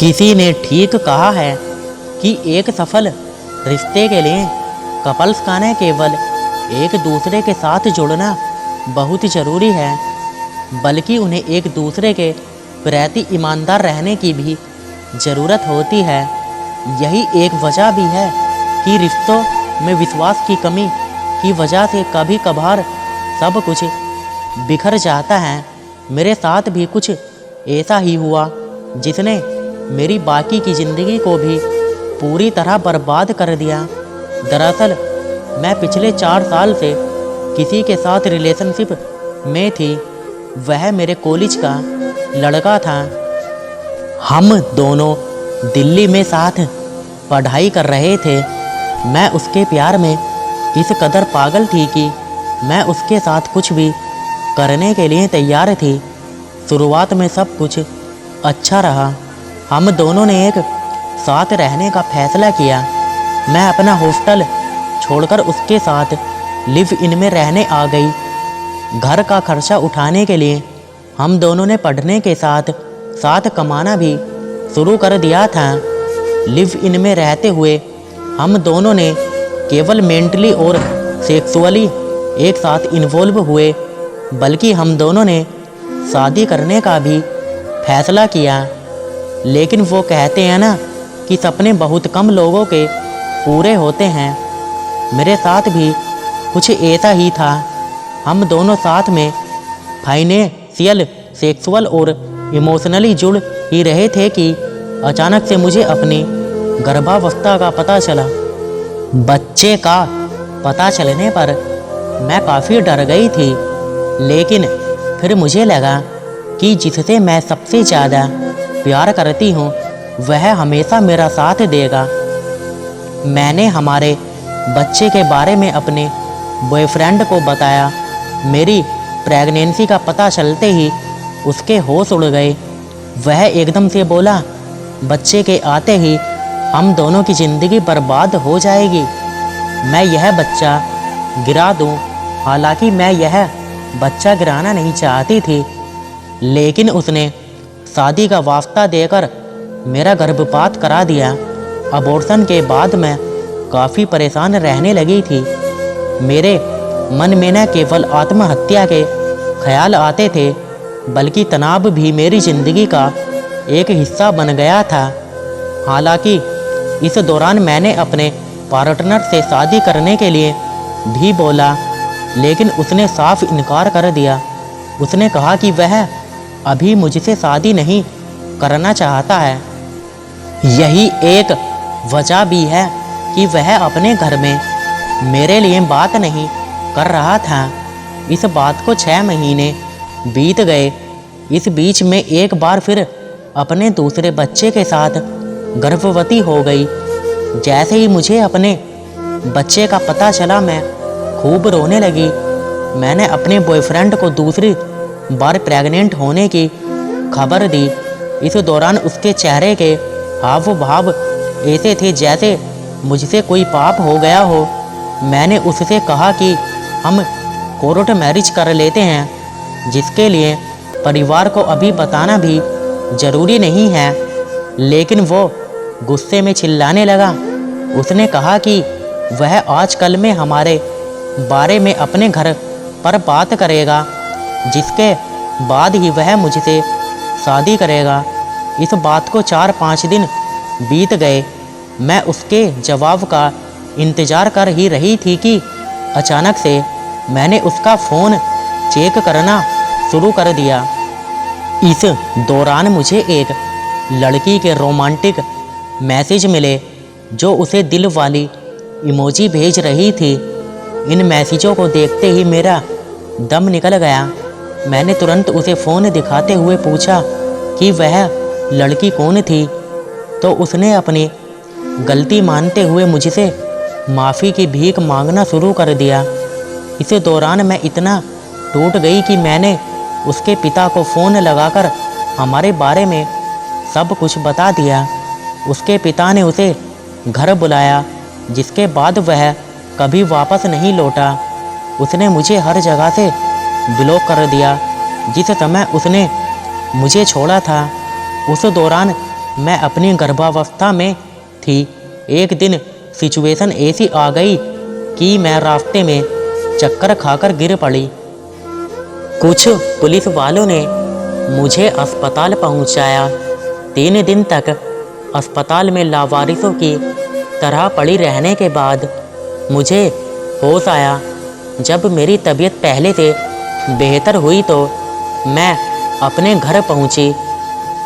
किसी ने ठीक कहा है कि एक सफल रिश्ते के लिए कपल्स का न केवल एक दूसरे के साथ जुड़ना बहुत ज़रूरी है, बल्कि उन्हें एक दूसरे के प्रति ईमानदार रहने की भी ज़रूरत होती है। यही एक वजह भी है कि रिश्तों में विश्वास की कमी की वजह से कभी कभार सब कुछ बिखर जाता है। मेरे साथ भी कुछ ऐसा ही हुआ जिसने मेरी बाकी की ज़िंदगी को भी पूरी तरह बर्बाद कर दिया। दरअसल मैं पिछले 4 साल से किसी के साथ रिलेशनशिप में थी। वह मेरे कॉलेज का लड़का था। हम दोनों दिल्ली में साथ पढ़ाई कर रहे थे। मैं उसके प्यार में इस कदर पागल थी कि मैं उसके साथ कुछ भी करने के लिए तैयार थी। शुरुआत में सब कुछ अच्छा रहा। हम दोनों ने एक साथ रहने का फैसला किया। मैं अपना हॉस्टल छोड़कर उसके साथ लिव इन में रहने आ गई। घर का खर्चा उठाने के लिए हम दोनों ने पढ़ने के साथ साथ कमाना भी शुरू कर दिया था। लिव इन में रहते हुए हम दोनों ने केवल मेंटली और सेक्सुअली एक साथ इन्वॉल्व हुए, बल्कि हम दोनों ने शादी करने का भी फैसला किया। लेकिन वो कहते हैं ना कि सपने बहुत कम लोगों के पूरे होते हैं। मेरे साथ भी कुछ ऐसा ही था। हम दोनों साथ में फाइनेंशियल, सेक्सुअल और इमोशनली जुड़ ही रहे थे कि अचानक से मुझे अपनी गर्भावस्था का पता चला। बच्चे का पता चलने पर मैं काफ़ी डर गई थी, लेकिन फिर मुझे लगा कि जिससे मैं सबसे ज़्यादा प्यार करती हूँ वह हमेशा मेरा साथ देगा। मैंने हमारे बच्चे के बारे में अपने बॉयफ्रेंड को बताया। मेरी प्रेगनेंसी का पता चलते ही उसके होश उड़ गए। वह एकदम से बोला, बच्चे के आते ही हम दोनों की ज़िंदगी बर्बाद हो जाएगी। मैं यह बच्चा गिरा दूँ। हालांकि मैं यह बच्चा गिराना नहीं चाहती थी, लेकिन उसने शादी का वास्ता देकर मेरा गर्भपात करा दिया। अबॉर्शन के बाद मैं काफ़ी परेशान रहने लगी थी। मेरे मन में न केवल आत्महत्या के ख्याल आते थे, बल्कि तनाव भी मेरी ज़िंदगी का एक हिस्सा बन गया था। हालांकि इस दौरान मैंने अपने पार्टनर से शादी करने के लिए भी बोला, लेकिन उसने साफ इनकार कर दिया। उसने कहा कि वह अभी मुझसे शादी नहीं करना चाहता है। यही एक वजह भी है कि वह अपने घर में मेरे लिए बात नहीं कर रहा था। इस बात को 6 महीने बीत गए। इस बीच में एक बार फिर अपने दूसरे बच्चे के साथ गर्भवती हो गई। जैसे ही मुझे अपने बच्चे का पता चला मैं खूब रोने लगी। मैंने अपने बॉयफ्रेंड को दूसरी बार प्रेग्नेंट होने की खबर दी। इस दौरान उसके चेहरे के हाव भाव ऐसे थे जैसे मुझसे कोई पाप हो गया हो। मैंने उससे कहा कि हम कोर्ट मैरिज कर लेते हैं, जिसके लिए परिवार को अभी बताना भी ज़रूरी नहीं है। लेकिन वो गुस्से में चिल्लाने लगा। उसने कहा कि वह आजकल में हमारे बारे में अपने घर पर बात करेगा, जिसके बाद ही वह मुझसे शादी करेगा। इस बात को 4-5 दिन बीत गए। मैं उसके जवाब का इंतज़ार कर ही रही थी कि अचानक से मैंने उसका फ़ोन चेक करना शुरू कर दिया। इस दौरान मुझे एक लड़की के रोमांटिक मैसेज मिले जो उसे दिल वाली इमोजी भेज रही थी। इन मैसेजों को देखते ही मेरा दम निकल गया। मैंने तुरंत उसे फ़ोन दिखाते हुए पूछा कि वह लड़की कौन थी, तो उसने अपनी गलती मानते हुए मुझसे माफ़ी की भीख मांगना शुरू कर दिया। इस दौरान मैं इतना टूट गई कि मैंने उसके पिता को फ़ोन लगाकर हमारे बारे में सब कुछ बता दिया। उसके पिता ने उसे घर बुलाया, जिसके बाद वह कभी वापस नहीं लौटा। उसने मुझे हर जगह से ब्लॉक कर दिया। जिस समय उसने मुझे छोड़ा था। उस दौरान मैं अपनी गर्भावस्था में थी। एक दिन सिचुएशन ऐसी आ गई कि मैं रास्ते में चक्कर खाकर गिर पड़ी। कुछ पुलिस वालों ने मुझे अस्पताल पहुंचाया। 3 दिन तक अस्पताल में लावारिसों की तरह पड़ी रहने के बाद मुझे होश आया। जब मेरी तबीयत पहले से बेहतर हुई तो मैं अपने घर पहुंची।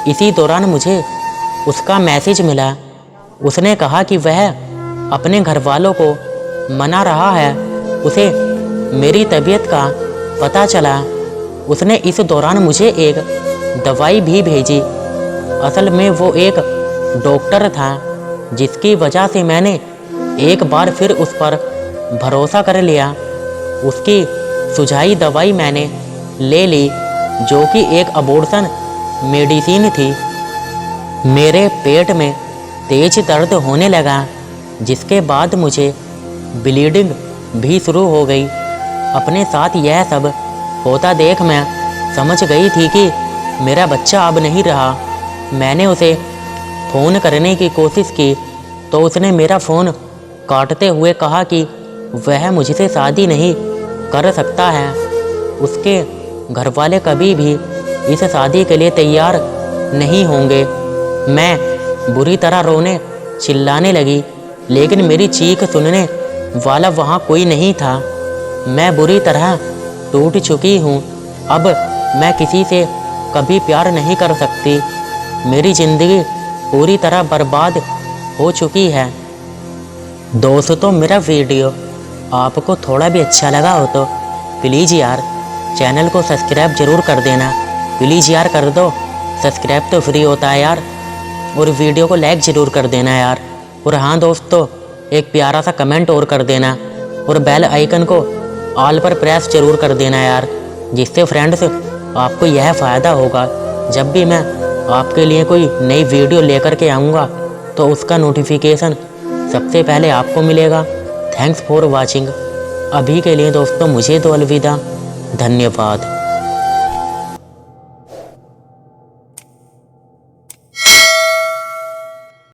इसी दौरान मुझे उसका मैसेज मिला। उसने कहा कि वह अपने घर वालों को मना रहा है। उसे मेरी तबीयत का पता चला। उसने इस दौरान मुझे एक दवाई भी भेजी। असल में वो एक डॉक्टर था, जिसकी वजह से मैंने एक बार फिर उस पर भरोसा कर लिया। उसकी सुझाई दवाई मैंने ले ली, जो कि एक अबॉर्शन मेडिसिन थी। मेरे पेट में तेज दर्द होने लगा, जिसके बाद मुझे ब्लीडिंग भी शुरू हो गई। अपने साथ यह सब होता देख मैं समझ गई थी कि मेरा बच्चा अब नहीं रहा। मैंने उसे फ़ोन करने की कोशिश की तो उसने मेरा फ़ोन काटते हुए कहा कि वह मुझसे शादी नहीं कर सकता है। उसके घर वाले कभी भी इस शादी के लिए तैयार नहीं होंगे। मैं बुरी तरह रोने चिल्लाने लगी, लेकिन मेरी चीख सुनने वाला वहाँ कोई नहीं था। मैं बुरी तरह टूट चुकी हूँ। अब मैं किसी से कभी प्यार नहीं कर सकती। मेरी ज़िंदगी पूरी तरह बर्बाद हो चुकी है। दोस्तों, मेरा वीडियो आपको थोड़ा भी अच्छा लगा हो तो प्लीज़ यार चैनल को सब्सक्राइब ज़रूर कर देना। प्लीज़ यार कर दो, सब्सक्राइब तो फ्री होता है यार। और वीडियो को लाइक ज़रूर कर देना यार। और हाँ दोस्तों, एक प्यारा सा कमेंट और कर देना और बेल आइकन को ऑल पर प्रेस ज़रूर कर देना यार, जिससे फ्रेंड्स आपको यह फ़ायदा होगा जब भी मैं आपके लिए कोई नई वीडियो लेकर के आऊँगा तो उसका नोटिफिकेशन सबसे पहले आपको मिलेगा। Thanks for watching. अभी के लिए दोस्तों मुझे तो अलविदा। धन्यवाद।